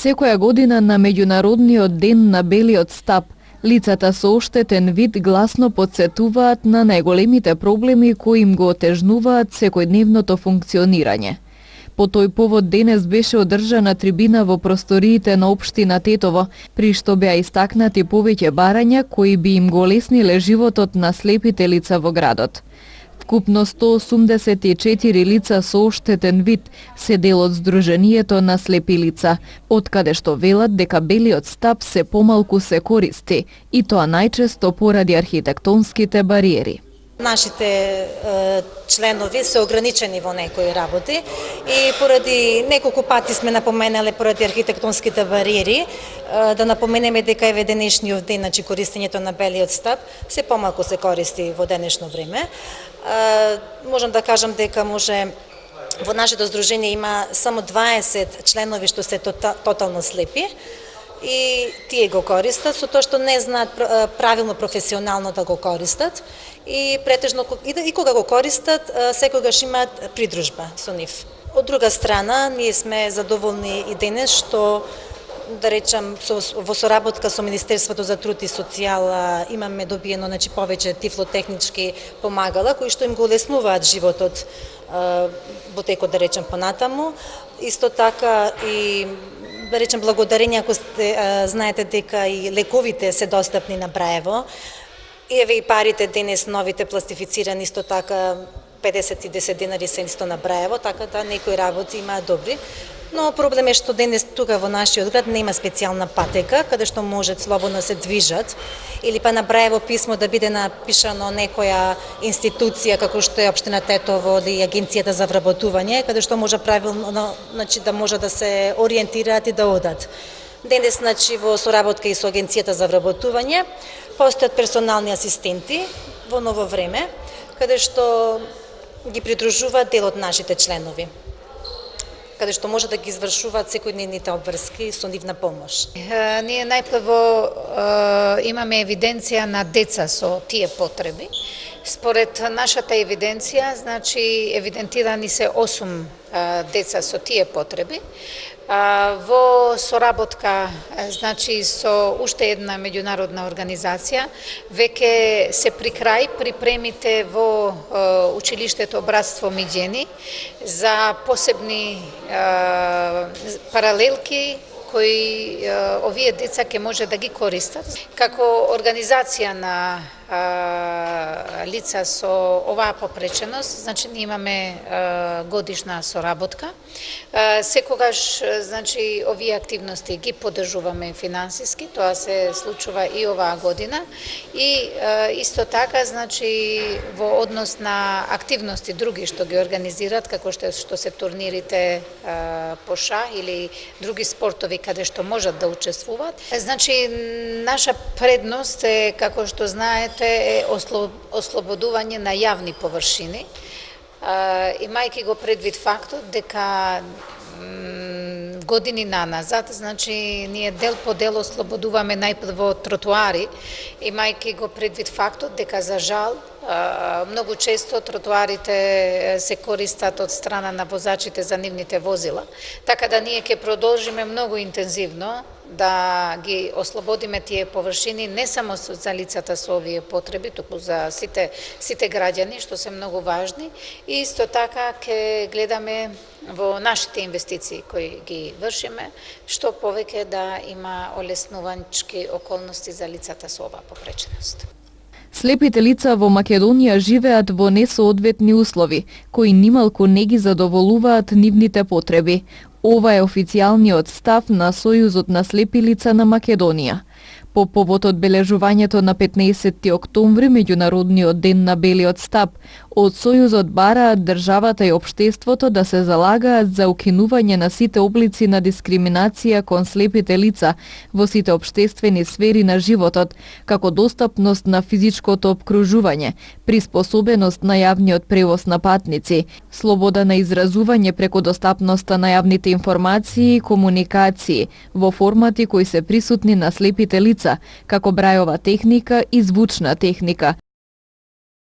Секоја година на меѓународниот ден на белиот стап, лицата со оштетен вид гласно потсетуваат на најголемите проблеми кои им го отежнуваат секојдневното функционирање. По тој повод денес беше одржана трибина во просториите на општина Тетово, при што беа истакнати повеќе барања кои би им го олесниле животот на слепите лица во градот. Вкупно 184 лица со оштетен вид се дел од Сдруженијето на слепи лица, откаде што велат дека белиот стап се помалку се користи, и тоа најчесто поради архитектонските бариери. Нашите членови се ограничени во некои работи и поради неколку пати сме напоменале поради архитектонските бариери, да напоменеме дека еве денешниот ден, значи користењето на белиот стап се помалку се користи во денешно време. Можам да кажам дека во нашето здружение има само 20 членови што се тотално слепи и тие го користат, со тоа што не знаат правилно професионално да го користат и претежно и кога го користат, секогаш имаат придружба со нив. Од друга страна, ние сме задоволни и денес што, да речам, во соработка со Министерството за труд и социјала имаме добиено повеќе тифлотехнички помагала кои што им го олеснуваат животот во текот, да речем, понатаму. Исто така и, да речем, благодарение, ако знаете дека и лековите се достапни на Браево, и еве и парите денес новите пластифицирани исто така 50 и 10 денари се исто на Браево, така да некои работи имаат добри. Но проблем е што денес тука во нашиот град нема специјална патека каде што можат слободно се движат, или па на Браево писмо да биде напишано некоја институција како што е општина Тетово или агенцијата за вработување, каде што може правилно, да може да се ориентираат и да одат. Денес, во соработка и со агенцијата за вработување, постојат персонални асистенти во ново време, каде што ги придружуваат дел од нашите членови, каде што може да ги извршуваат секојдневните обврски со нивна помош. Ние најпрво имаме евиденција на деца со тие потреби. Според нашата евиденција, евидентирани се 8 деца со тие потреби. Во соработка со уште една меѓународна организација веќе се при крај припремите во училиштето Братство Миѓени за посебни паралелки кои овие деца ќе може да ги користат. Како организација на лица со оваа попреченост, ние имаме годишна соработка. Секогаш, овие активности ги поддржуваме финансиски, тоа се случува и оваа година. И исто така, во однос на активности други што ги организираат, како што се турнирите по ша или други спортови каде што можат да учествуваат. Наша предност е, како што знаете, е ослободување на јавни површини, имајќи го предвид фактот дека години наназад, ние дел по дел ослободуваме најпрво тротоари, имајќи го предвид фактот дека за жал многу често тротоарите се користат од страна на возачите за нивните возила. Така да ние ќе продолжиме многу интензивно да ги ослободиме тие површини не само за лицата со овие потреби, туку за сите граѓани, што се многу важни. И исто така ќе гледаме во нашите инвестиции кои ги вршиме, што повеќе да има олеснувачки околности за лицата со оваа попреченост. Слепите лица во Македонија живеат во несоодветни услови, кои нималку не ги задоволуваат нивните потреби. Ова е официјалниот став на Сојузот на слепи лица на Македонија. По повод одбележувањето на 15 октомври, меѓународниот ден на белиот стап, од Сојузот бараат државата и општеството да се залагаат за укинување на сите облици на дискриминација кон слепите лица во сите општествени сфери на животот, како достапност на физичкото опкружување, приспособеност на јавниот превоз на патници, слобода на изразување преку достапноста на јавните информации и комуникации во формати кои се присутни на слепите лица, како брајова техника и звучна техника,